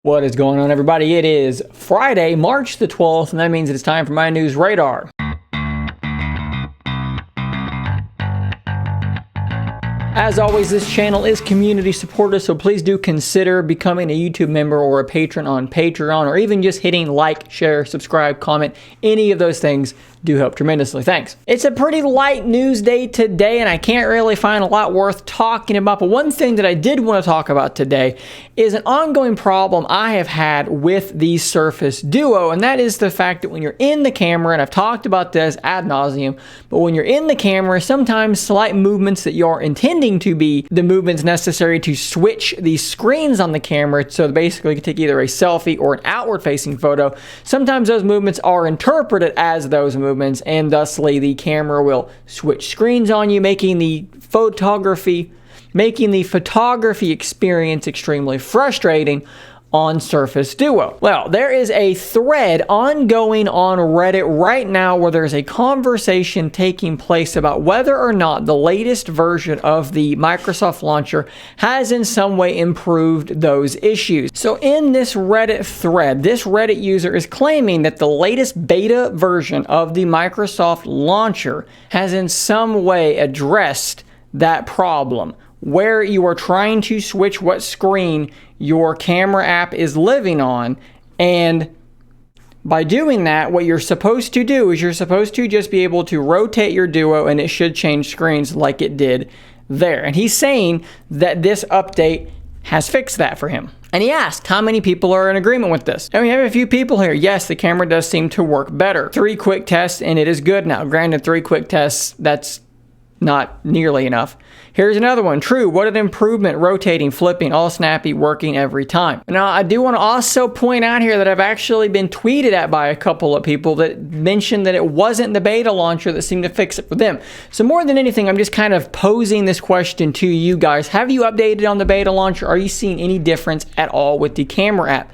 What is going on, everybody? It is Friday, March the 12th, and that means it's time for my news radar. As always, this channel is community supported, so please do consider becoming a YouTube member or a patron on Patreon, or even just hitting like, share, subscribe, comment. Any of those things do help tremendously. Thanks. It's a pretty light news day today, and I can't really find a lot worth talking about, but one thing that I did want to talk about today is an ongoing problem I have had with the Surface Duo, and that is the fact that when you're in the camera, and I've talked about this ad nauseum, but when you're in the camera, sometimes slight movements that you're intending to be the movements necessary to switch the screens on the camera, so basically you can take either a selfie or an outward facing photo, sometimes those movements are interpreted as those movements, and thusly the camera will switch screens on you, making the photography experience extremely frustrating on Surface Duo. Well, there is a thread ongoing on Reddit right now where there's a conversation taking place about whether or not the latest version of the Microsoft launcher has in some way improved those issues. So in this Reddit thread, this Reddit user is claiming that the latest beta version of the Microsoft launcher has in some way addressed that problem, where you are trying to switch what screen your camera app is living on, and by doing that, what you're supposed to do is you're supposed to just be able to rotate your Duo and it should change screens like it did there. And he's saying that this update has fixed that for him. And he asked how many people are in agreement with this. And we have a few people here. Yes, the camera does seem to work better. 3 quick tests and it is good now. Granted, 3 quick tests, that's not nearly enough. Here's another one. True, what an improvement. Rotating, flipping, all snappy, working every time. Now, I do want to also point out here that I've actually been tweeted at by a couple of people that mentioned that it wasn't the beta launcher that seemed to fix it for them. So more than anything, I'm just kind of posing this question to you guys. Have you updated on the beta launcher? Are you seeing any difference at all with the camera app?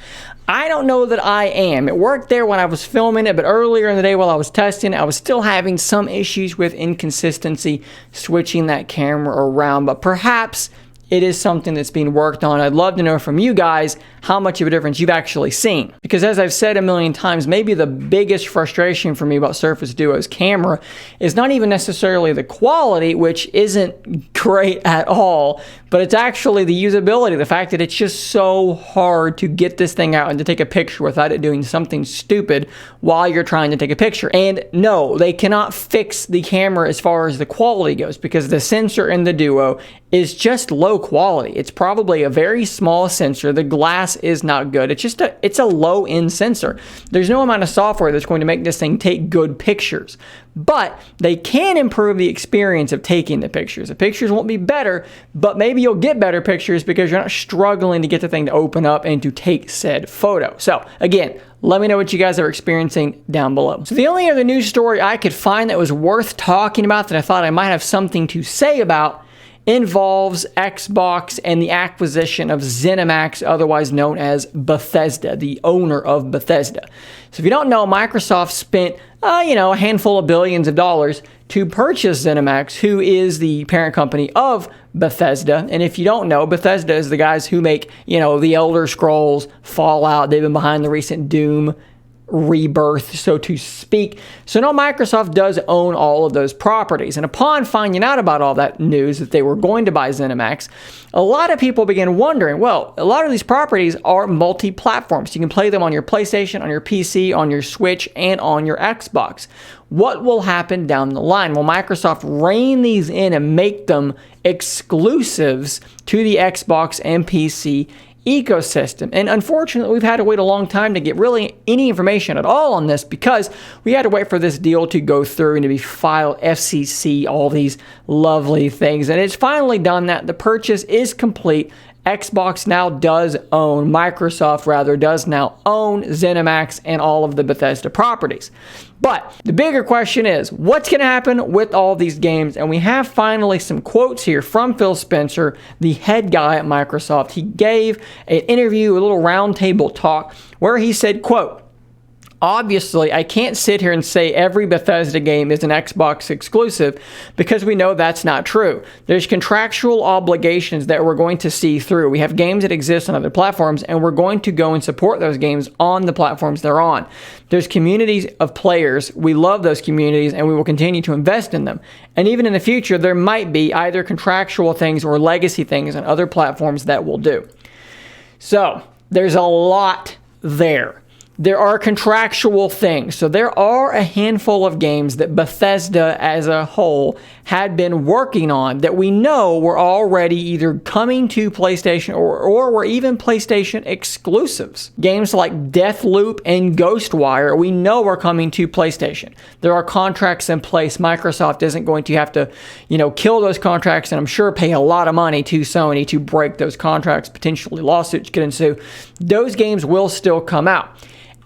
I don't know that I am. It worked there when I was filming it, but earlier in the day while I was testing it, I was still having some issues with inconsistency switching that camera around, but perhaps it is something that's being worked on. I'd love to know from you guys how much of a difference you've actually seen. Because as I've said a million times, maybe the biggest frustration for me about Surface Duo's camera is not even necessarily the quality, which isn't great at all, but it's actually the usability, the fact that it's just so hard to get this thing out and to take a picture without it doing something stupid while you're trying to take a picture. And no, they cannot fix the camera as far as the quality goes, because the sensor in the Duo is just low quality. It's probably a very small sensor. The glass is not good. It's a low-end sensor. There's no amount of software that's going to make this thing take good pictures. But they can improve the experience of taking the pictures. The pictures won't be better, but maybe you'll get better pictures because you're not struggling to get the thing to open up and to take said photo. So again, let me know what you guys are experiencing down below. So the only other news story I could find that was worth talking about that I thought I might have something to say about involves Xbox and the acquisition of ZeniMax, otherwise known as Bethesda, the owner of Bethesda. So if you don't know, Microsoft spent, a handful of billions of dollars to purchase ZeniMax, who is the parent company of Bethesda. And if you don't know, Bethesda is the guys who make, the Elder Scrolls, Fallout. They've been behind the recent Doom rebirth, so to speak. So now Microsoft does own all of those properties. And upon finding out about all that news that they were going to buy ZeniMax, a lot of people began wondering, well, a lot of these properties are multi-platform. So you can play them on your PlayStation, on your PC, on your Switch, and on your Xbox. What will happen down the line? Will Microsoft rein these in and make them exclusives to the Xbox and PC ecosystem? And unfortunately, we've had to wait a long time to get really any information at all on this, because we had to wait for this deal to go through and to be filed, FCC, all these lovely things. And it's finally done that. The purchase is complete. Xbox now does own, Microsoft does now own ZeniMax and all of the Bethesda properties. But the bigger question is, what's going to happen with all these games? And we have finally some quotes here from Phil Spencer, the head guy at Microsoft. He gave an interview, a little roundtable talk, where he said, quote, Obviously, I can't sit here and say every Bethesda game is an Xbox exclusive because we know that's not true. There's contractual obligations that we're going to see through. We have games that exist on other platforms, and we're going to go and support those games on the platforms they're on. There's communities of players. We love those communities, and we will continue to invest in them. And even in the future, there might be either contractual things or legacy things on other platforms that we'll do. So, there's a lot there. There are contractual things. So there are a handful of games that Bethesda as a whole had been working on that we know were already either coming to PlayStation or were even PlayStation exclusives. Games like Deathloop and Ghostwire, we know are coming to PlayStation. There are contracts in place. Microsoft isn't going to have to, kill those contracts, and I'm sure pay a lot of money to Sony to break those contracts. Potentially lawsuits could ensue. Those games will still come out.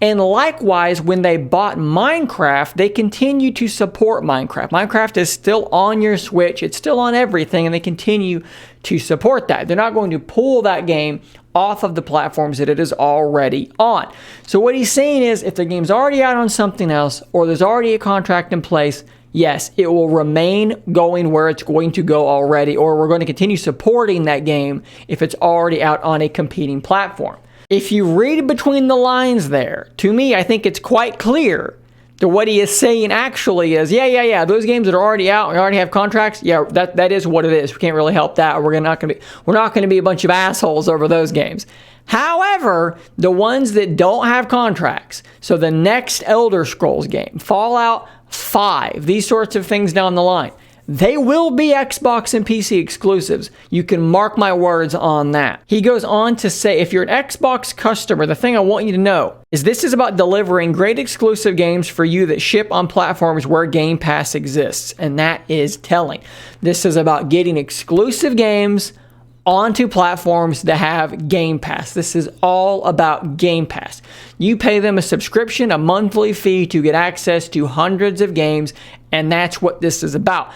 And likewise, when they bought Minecraft, they continue to support Minecraft. Minecraft is still on your Switch. It's still on everything, and they continue to support that. They're not going to pull that game off of the platforms that it is already on. So what he's saying is, if the game's already out on something else, or there's already a contract in place, yes, it will remain going where it's going to go already, or we're going to continue supporting that game if it's already out on a competing platform. If you read between the lines there, to me, I think it's quite clear that what he is saying actually is, yeah, those games that are already out, we already have contracts, yeah, that is what it is. We can't really help that. We're not going to be a bunch of assholes over those games. However, the ones that don't have contracts, so the next Elder Scrolls game, Fallout 5, these sorts of things down the line, they will be Xbox and PC exclusives. You can mark my words on that. He goes on to say, if you're an Xbox customer, the thing I want you to know is this is about delivering great exclusive games for you that ship on platforms where Game Pass exists. And that is telling. This is about getting exclusive games onto platforms that have Game Pass. This is all about Game Pass. You pay them a subscription, a monthly fee to get access to hundreds of games, and that's what this is about.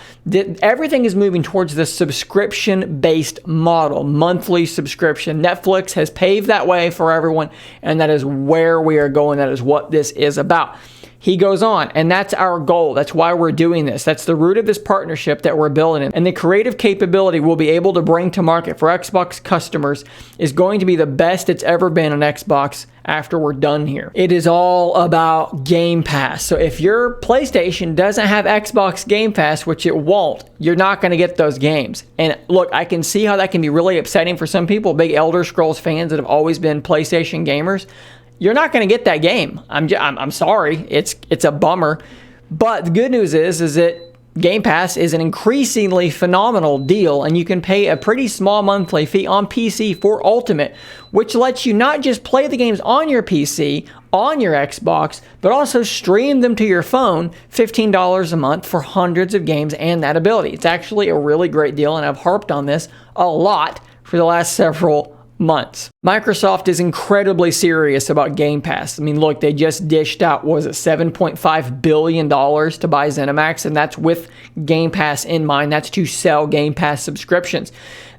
Everything is moving towards the subscription-based model, monthly subscription. Netflix has paved that way for everyone, and that is where we are going. That is what this is about. He goes on, and that's our goal. That's why we're doing this. That's the root of this partnership that we're building. And the creative capability we'll be able to bring to market for Xbox customers is going to be the best it's ever been on Xbox after we're done here. It is all about Game Pass. So if your PlayStation doesn't have Xbox Game Pass, which it won't, you're not going to get those games. And look, I can see how that can be really upsetting for some people, big Elder Scrolls fans that have always been PlayStation gamers. You're not going to get that game. I'm sorry. It's a bummer. But the good news is that Game Pass is an increasingly phenomenal deal, and you can pay a pretty small monthly fee on PC for Ultimate, which lets you not just play the games on your PC, on your Xbox, but also stream them to your phone, $15 a month for hundreds of games and that ability. It's actually a really great deal, and I've harped on this a lot for the last several months. Microsoft is incredibly serious about Game Pass. I mean, look, they just dished out, what was it, $7.5 billion to buy ZeniMax, and that's with Game Pass in mind. That's to sell Game Pass subscriptions.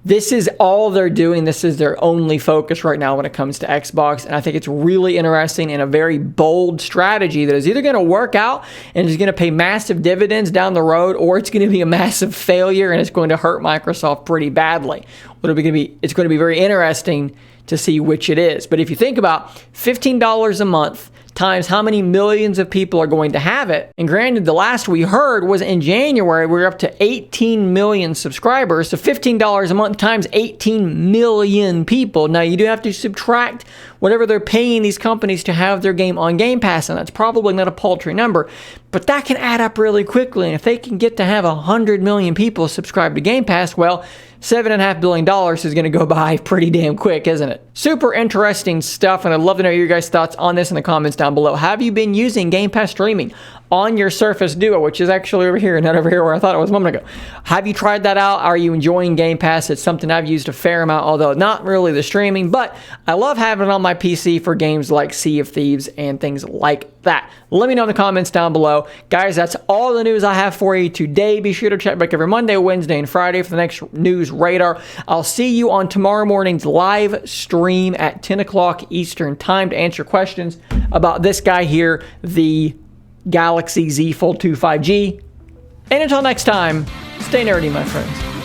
This is all they're doing. This is their only focus right now when it comes to Xbox, and I think it's really interesting and a very bold strategy that is either going to work out and is going to pay massive dividends down the road, or it's going to be a massive failure and it's going to hurt Microsoft pretty badly. It's going to be very interesting to see which it is. But if you think about $15 a month times how many millions of people are going to have it, and granted, the last we heard was in January, we were up to 18 million subscribers, so $15 a month times 18 million people. Now, you do have to subtract whatever they're paying these companies to have their game on Game Pass, and that's probably not a paltry number, but that can add up really quickly, and if they can get to have 100 million people subscribe to Game Pass, well, $7.5 billion is going to go by pretty damn quick, isn't it? Super interesting stuff, and I'd love to know your guys' thoughts on this in the comments down below. Have you been using Game Pass streaming on your Surface Duo, which is actually over here, not over here where I thought it was a moment ago? Have you tried that out? Are you enjoying Game Pass? It's something I've used a fair amount, although not really the streaming, but I love having it on my PC for games like Sea of Thieves and things like that. Let me know in the comments down below. Guys, that's all the news I have for you today. Be sure to check back every Monday, Wednesday, and Friday for the next news radar. I'll see you on tomorrow morning's live stream. stream at 10 o'clock Eastern time to answer questions about this guy here, the Galaxy Z Fold 2 5G. And until next time, stay nerdy, my friends.